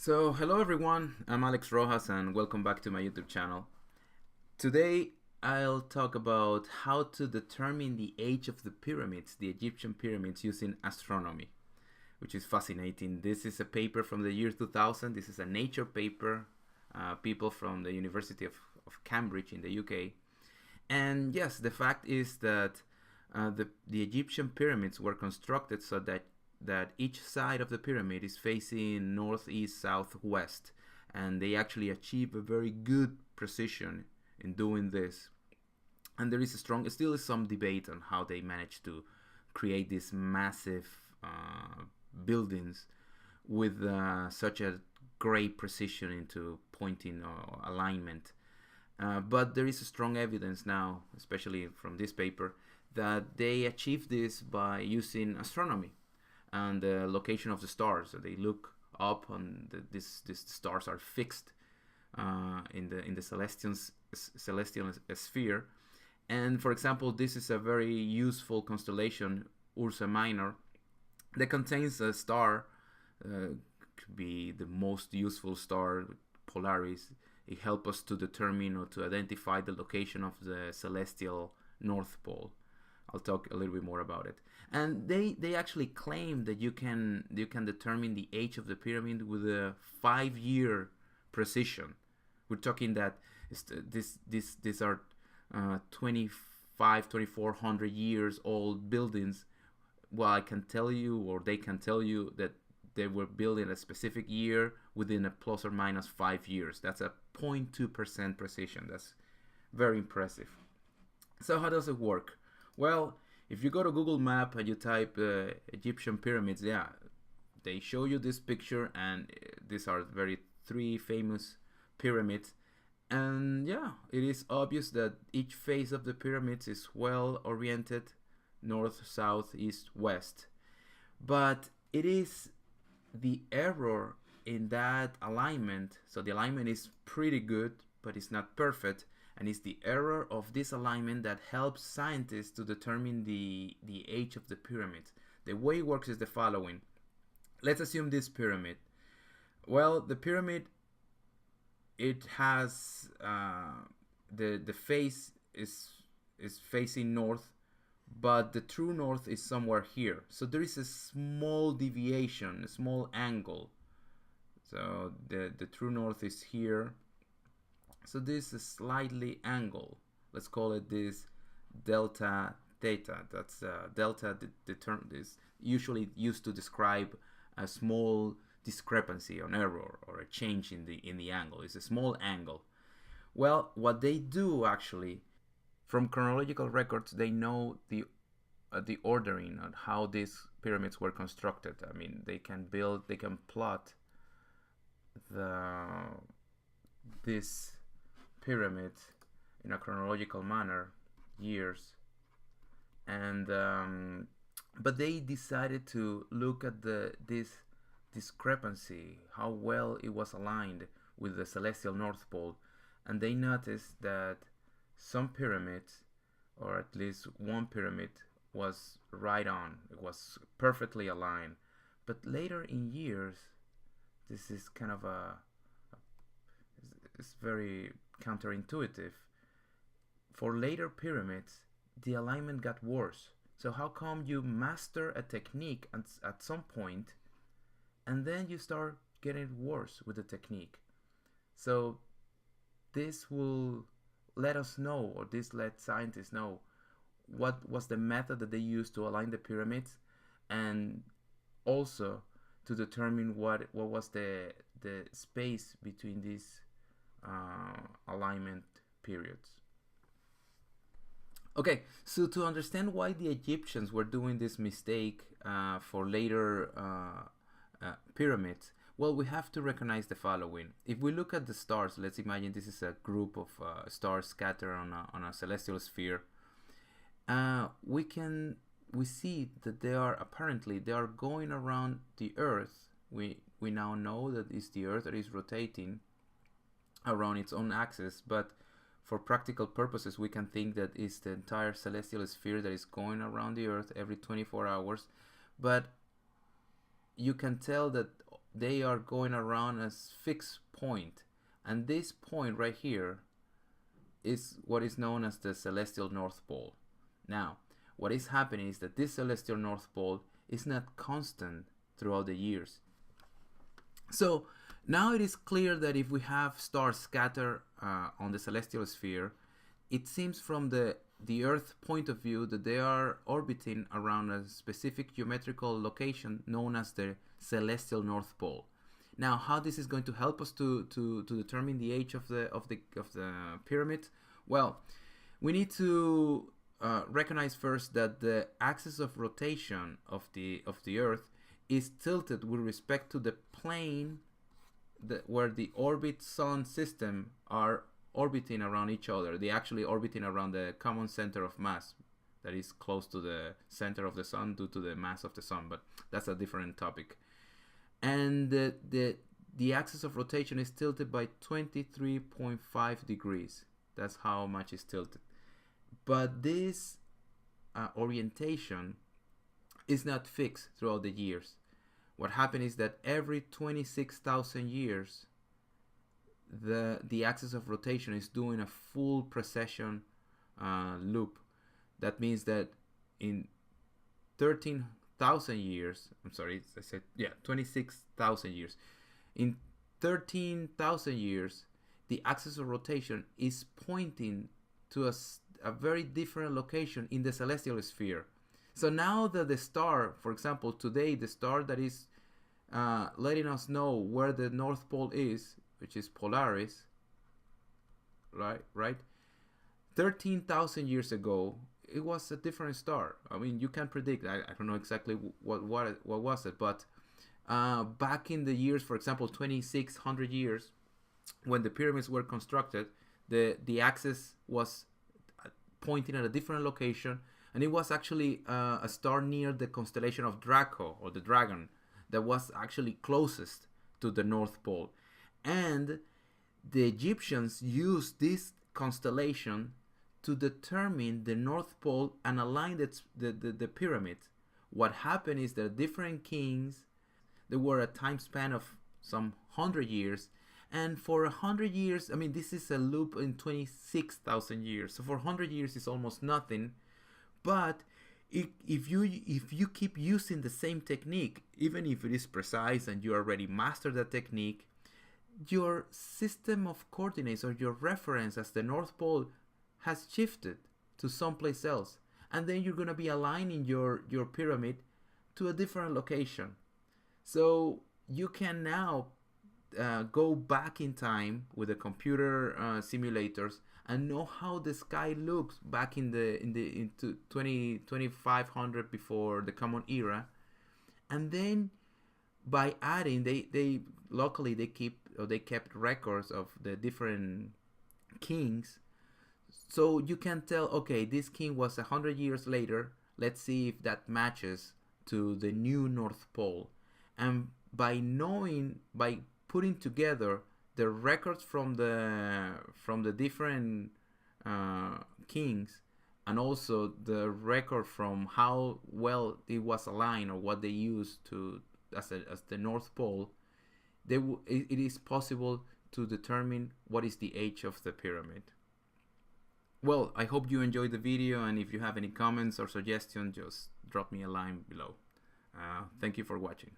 So, hello everyone, I'm Alex Rojas and welcome back to my YouTube channel. Today I'll talk about how to determine the age of the pyramids, the Egyptian pyramids, using astronomy, which is fascinating. This is a paper from the year 2000. This is a Nature paper, people from the University of Cambridge in the UK. And yes, the fact is that the Egyptian pyramids were constructed so that each side of the pyramid is facing northeast, southwest, and they actually achieve a very good precision in doing this. And there is still is some debate on how they managed to create these massive buildings with such a great precision into pointing or alignment. But there is strong evidence now, especially from this paper, that they achieved this by using astronomy and the location of the stars. So they look up, and these stars are fixed in the celestial sphere. And for example, this is a very useful constellation, Ursa Minor, that contains a star. Could be the most useful star, Polaris. It helps us to determine or to identify the location of the celestial North Pole. I'll talk a little bit more about it. And they actually claim that you can determine the age of the pyramid with a 5-year precision. We're talking that these are 2400 years old buildings. Well, I can tell you, or they can tell you, that they were built in a specific year within a plus or minus 5 years. That's a 0.2% precision. That's very impressive. So how does it work? Well, if you go to Google Map and you type Egyptian pyramids, yeah, they show you this picture, and these are very 3 famous pyramids. And yeah, it is obvious that each face of the pyramids is well oriented, north, south, east, west. But it is the error in that alignment. So the alignment is pretty good, but it's not perfect. And it's the error of this alignment that helps scientists to determine the age of the pyramid. The way it works is the following. Let's assume this pyramid. Well, the pyramid, it has the face is facing north, but the true north is somewhere here. So there is a small deviation, a small angle. So the true north is here. So this is slightly angle. Let's call it this delta theta. That's delta. The term is usually used to describe a small discrepancy, an error, or a change in the angle. It's a small angle. Well, what they do actually, from chronological records, they know the ordering on how these pyramids were constructed. I mean, they can plot this pyramid in a chronological manner, years, and but they decided to look at this discrepancy, how well it was aligned with the celestial North Pole, and they noticed that some pyramids, or at least one pyramid, was right on. It was perfectly aligned. But later in years, this is kind of it's very counterintuitive. For later pyramids, the alignment got worse. So how come you master a technique at some point, and then you start getting worse with the technique? So this will let us know, or this let scientists know, what was the method that they used to align the pyramids, and also to determine what was the space between these alignment periods. Okay, so to understand why the Egyptians were doing this mistake for later pyramids, well, we have to recognize the following. If we look at the stars, let's imagine this is a group of stars scattered on a celestial sphere. We see that they are going around the Earth. We now know that it's the Earth that is rotating around its own axis, but for practical purposes we can think that it's the entire celestial sphere that is going around the Earth every 24 hours. But you can tell that they are going around a fixed point, and this point right here is what is known as the celestial North Pole. Now, what is happening is that this celestial North Pole is not constant throughout the years. So now it is clear that if we have stars scattered on the celestial sphere, it seems from the Earth point of view that they are orbiting around a specific geometrical location known as the celestial North Pole. Now, how this is going to help us to determine the age of the pyramid? Well, we need to recognize first that the axis of rotation of the Earth is tilted with respect to the plane where the orbit sun system are orbiting around each other. They actually orbiting around the common center of mass that is close to the center of the sun due to the mass of the sun, but that's a different topic. And the axis of rotation is tilted by 23.5 degrees. That's how much is tilted. But this orientation is not fixed throughout the years. What happened is that every 26,000 years, the axis of rotation is doing a full precession loop. That means that in 13,000 years, I'm sorry, I said, yeah, 26,000 years. In 13,000 years, the axis of rotation is pointing to a very different location in the celestial sphere. So now that the star, for example, today, the star that is letting us know where the North Pole is, which is Polaris, right? 13,000 years ago, it was a different star. I mean, you can predict. I don't know exactly what was it, but back in the years, for example, 2,600 years, when the pyramids were constructed, the axis was pointing at a different location, and it was actually a star near the constellation of Draco, or the Dragon, that was actually closest to the North Pole. And the Egyptians used this constellation to determine the North Pole and align the pyramid. What happened is that different kings, there were a time span of some 100 years, and for 100 years, I mean, this is a loop in 26,000 years, so for 100 years it's almost nothing. But if you keep using the same technique, even if it is precise and you already mastered that technique, your system of coordinates, or your reference as the North Pole, has shifted to someplace else, and then you're going to be aligning your pyramid to a different location. So you can now go back in time with the computer simulators and know how the sky looks back into 2500 before the Common Era. And then by adding, they locally they kept records of the different kings, so you can tell, okay, this king was 100 years later. Let's see if that matches to the new North Pole. And by putting together the records from the different kings, and also the record from how well it was aligned, or what they used to as the North Pole, it is possible to determine what is the age of the pyramid. Well, I hope you enjoyed the video, and if you have any comments or suggestions, just drop me a line below. Thank you for watching.